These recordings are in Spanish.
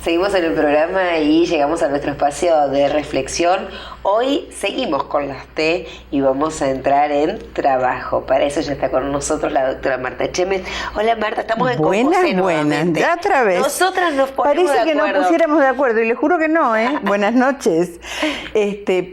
Seguimos en el programa y llegamos a nuestro espacio de reflexión. Hoy seguimos con las T y vamos a entrar en trabajo. Para eso ya está con nosotros la doctora Marta Chemes. Hola Marta, estamos en Composé nuevamente. Ya otra vez. Nosotras nos ponemos Parece de que acuerdo. nos pusiéramos de acuerdo y les juro que no, ¿eh? Buenas noches.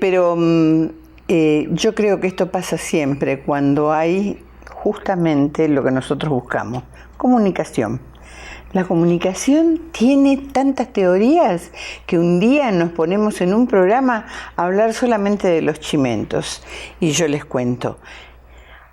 Pero yo creo que esto pasa siempre cuando hay justamente lo que nosotros buscamos, comunicación. La comunicación tiene tantas teorías que un día nos ponemos en un programa a hablar solamente de los chimentos. Y yo les cuento,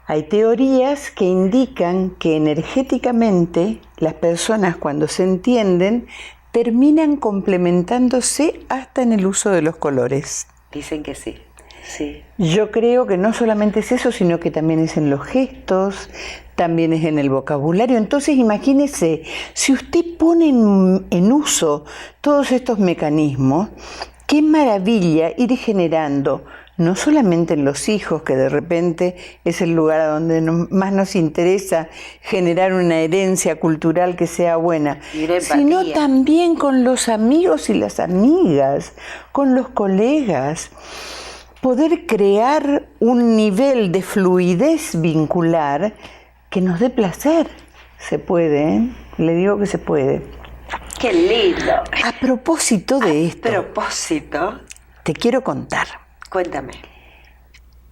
hay teorías que indican que energéticamente las personas cuando se entienden terminan complementándose hasta en el uso de los colores. Dicen que sí. Sí. Yo creo que no solamente es eso, sino que también es en los gestos, también es en el vocabulario. Entonces imagínese, si usted pone en uso todos estos mecanismos, qué maravilla ir generando, no solamente en los hijos, que de repente es el lugar a donde más nos interesa generar una herencia cultural que sea buena, sino también con los amigos y las amigas, con los colegas. Poder crear un nivel de fluidez vincular que nos dé placer. Se puede, ¿eh? Le digo que se puede. ¡Qué lindo! A propósito de esto. A propósito. Te quiero contar. Cuéntame.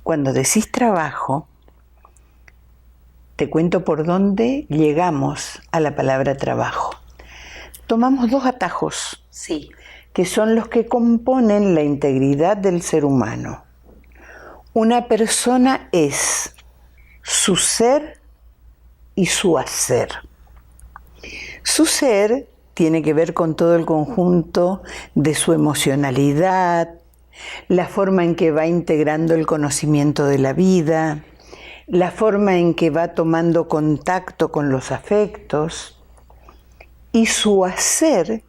Cuando decís trabajo, te cuento por dónde llegamos a la palabra trabajo. Tomamos dos atajos. Sí. Que son los que componen la integridad del ser humano. Una persona es su ser y su hacer. Su ser tiene que ver con todo el conjunto de su emocionalidad, la forma en que va integrando el conocimiento de la vida, la forma en que va tomando contacto con los afectos, y su hacer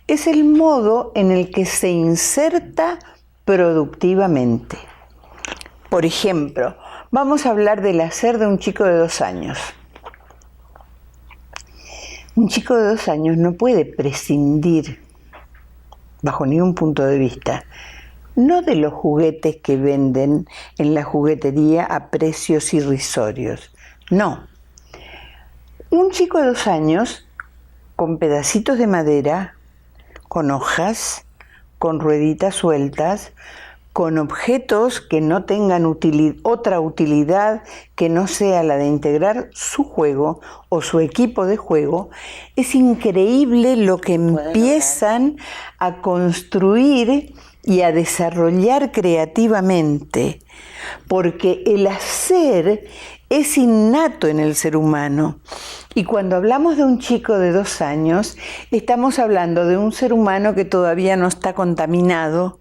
es el modo en el que se inserta productivamente. Por ejemplo, vamos a hablar del hacer de un chico de 2 años. Un chico de 2 años no puede prescindir, bajo ningún punto de vista, no de los juguetes que venden en la juguetería a precios irrisorios. No. Un chico de 2 años, con pedacitos de madera, con hojas, con rueditas sueltas, con objetos que no tengan otra utilidad que no sea la de integrar su juego o su equipo de juego, es increíble lo que empiezan a construir y a desarrollar creativamente, porque el hacer es innato en el ser humano. Y cuando hablamos de un chico de 2 años, estamos hablando de un ser humano que todavía no está contaminado,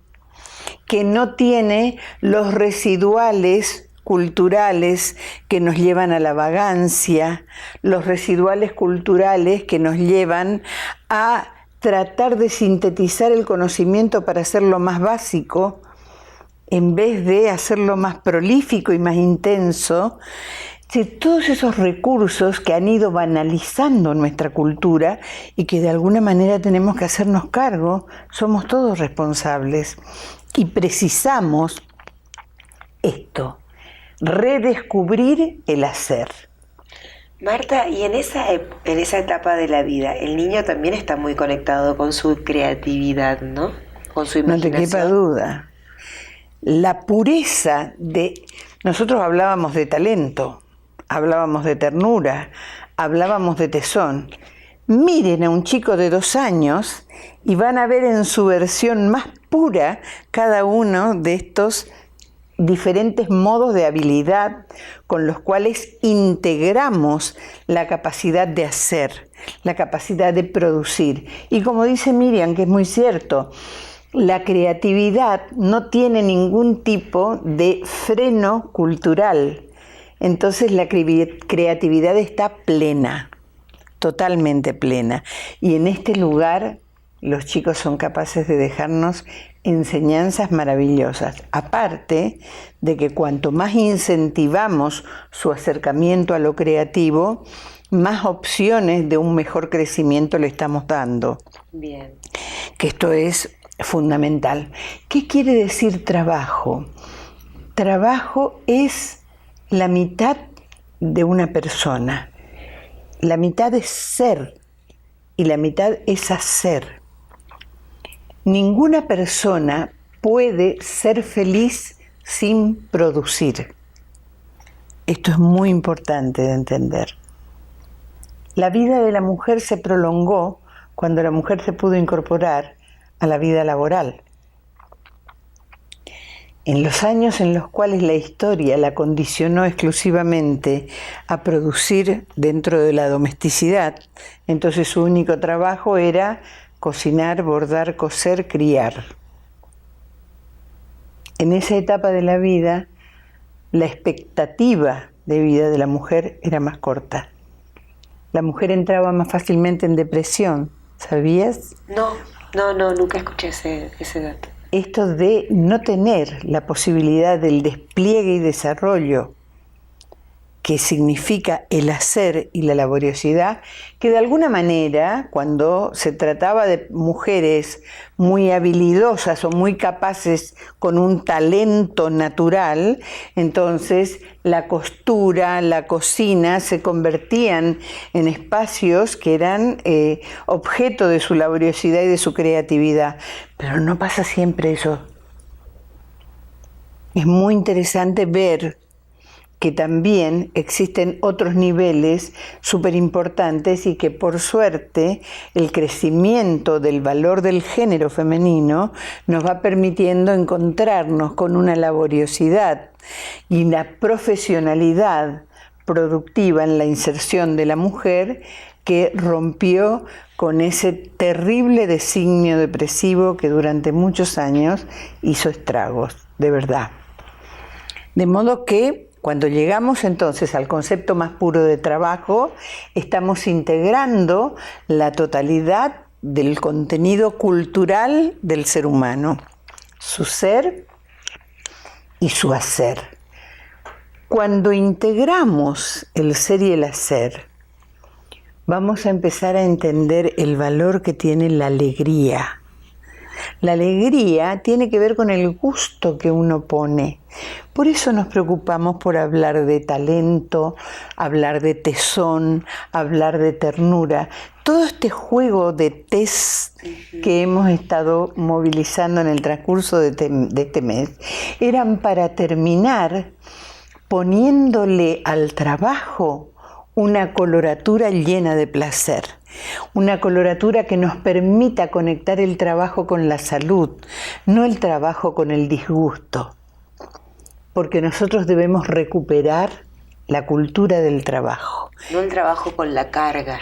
que no tiene los residuales culturales que nos llevan a la vagancia, los residuales culturales que nos llevan a tratar de sintetizar el conocimiento para hacerlo más básico, en vez de hacerlo más prolífico y más intenso. De todos esos recursos que han ido banalizando nuestra cultura y que de alguna manera tenemos que hacernos cargo, somos todos responsables. Y precisamos esto, redescubrir el hacer. Marta, y en esa etapa de la vida, el niño también está muy conectado con su creatividad, ¿no? Con su imaginación. No te quepa duda. La pureza de... Nosotros hablábamos de talento, hablábamos de ternura, hablábamos de tesón. Miren a un chico de 2 años y van a ver en su versión más pura cada uno de estos diferentes modos de habilidad con los cuales integramos la capacidad de hacer, la capacidad de producir. Y como dice Miriam, que es muy cierto, la creatividad no tiene ningún tipo de freno cultural. Entonces la creatividad está plena, totalmente plena. Y en este lugar los chicos son capaces de dejarnos enseñanzas maravillosas. Aparte de que cuanto más incentivamos su acercamiento a lo creativo, más opciones de un mejor crecimiento le estamos dando. Bien. Que esto es fundamental. ¿Qué quiere decir trabajo? Trabajo es la mitad de una persona. La mitad es ser y la mitad es hacer. Ninguna persona puede ser feliz sin producir. Esto es muy importante de entender. La vida de la mujer se prolongó cuando la mujer se pudo incorporar a la vida laboral. En los años en los cuales la historia la condicionó exclusivamente a producir dentro de la domesticidad, entonces su único trabajo era cocinar, bordar, coser, criar. En esa etapa de la vida, la expectativa de vida de la mujer era más corta. La mujer entraba más fácilmente en depresión, ¿sabías? No, nunca escuché ese dato. Esto de no tener la posibilidad del despliegue y desarrollo que significa el hacer y la laboriosidad, que de alguna manera, cuando se trataba de mujeres muy habilidosas o muy capaces con un talento natural, entonces la costura, la cocina se convertían en espacios que eran objeto de su laboriosidad y de su creatividad. Pero no pasa siempre eso. Es muy interesante ver que también existen otros niveles súper importantes y que por suerte el crecimiento del valor del género femenino nos va permitiendo encontrarnos con una laboriosidad y una profesionalidad productiva en la inserción de la mujer que rompió con ese terrible designio depresivo que durante muchos años hizo estragos, de verdad. De modo que cuando llegamos entonces al concepto más puro de trabajo, estamos integrando la totalidad del contenido cultural del ser humano, su ser y su hacer. Cuando integramos el ser y el hacer, vamos a empezar a entender el valor que tiene la alegría. La alegría tiene que ver con el gusto que uno pone. Por eso nos preocupamos por hablar de talento, hablar de tesón, hablar de ternura. Todo este juego de test que hemos estado movilizando en el transcurso de este mes eran para terminar poniéndole al trabajo una coloratura llena de placer. Una coloratura que nos permita conectar el trabajo con la salud, no el trabajo con el disgusto. Porque nosotros debemos recuperar la cultura del trabajo. No el trabajo con la carga.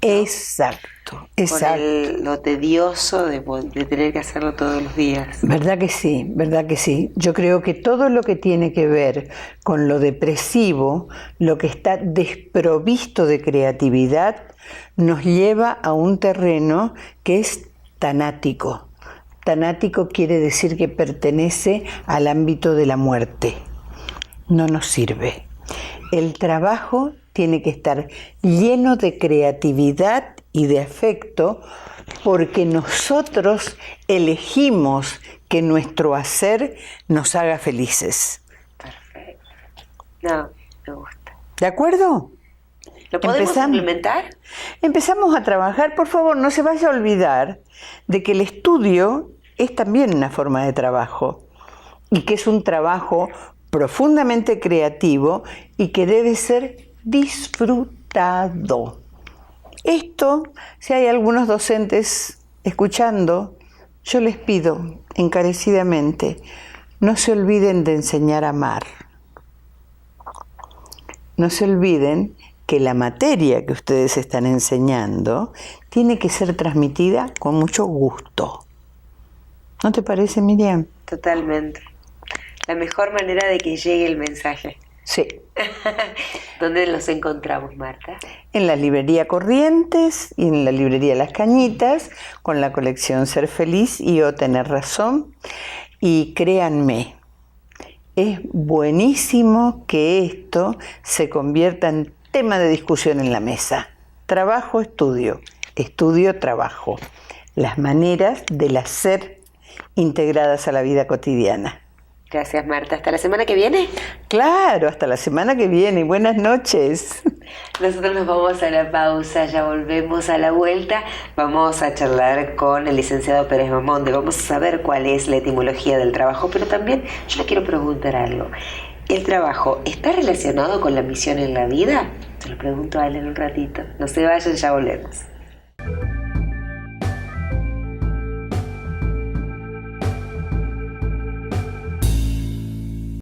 Exacto, exacto. Con lo tedioso de tener que hacerlo todos los días. ¿Verdad que sí? ¿Verdad que sí? Yo creo que todo lo que tiene que ver con lo depresivo, lo que está desprovisto de creatividad, nos lleva a un terreno que es tanático. Tanático quiere decir que pertenece al ámbito de la muerte. No nos sirve. El trabajo tiene que estar lleno de creatividad y de afecto porque nosotros elegimos que nuestro hacer nos haga felices. Perfecto. No, me gusta. ¿De acuerdo? ¿Lo podemos implementar? Empezamos a trabajar. Por favor, no se vaya a olvidar de que el estudio es también una forma de trabajo y que es un trabajo profundamente creativo y que debe ser disfrutado. Esto, si hay algunos docentes escuchando, yo les pido encarecidamente, no se olviden de enseñar a amar. No se olviden que la materia que ustedes están enseñando tiene que ser transmitida con mucho gusto. ¿No te parece, Miriam? Totalmente. La mejor manera de que llegue el mensaje. Sí. ¿Dónde los encontramos, Marta? En la librería Corrientes y en la librería Las Cañitas, con la colección Ser Feliz y O Tener Razón. Y créanme, es buenísimo que esto se convierta en tema de discusión en la mesa. Trabajo, estudio. Estudio, trabajo. Las maneras del hacer integradas a la vida cotidiana. Gracias, Marta. ¿Hasta la semana que viene? Claro, hasta la semana que viene. Buenas noches. Nosotros nos vamos a la pausa, ya volvemos a la vuelta. Vamos a charlar con el licenciado Pérez Mamonde. Vamos a saber cuál es la etimología del trabajo, pero también yo le quiero preguntar algo. ¿El trabajo está relacionado con la misión en la vida? Se lo pregunto a él en un ratito. No se vayan, ya volvemos.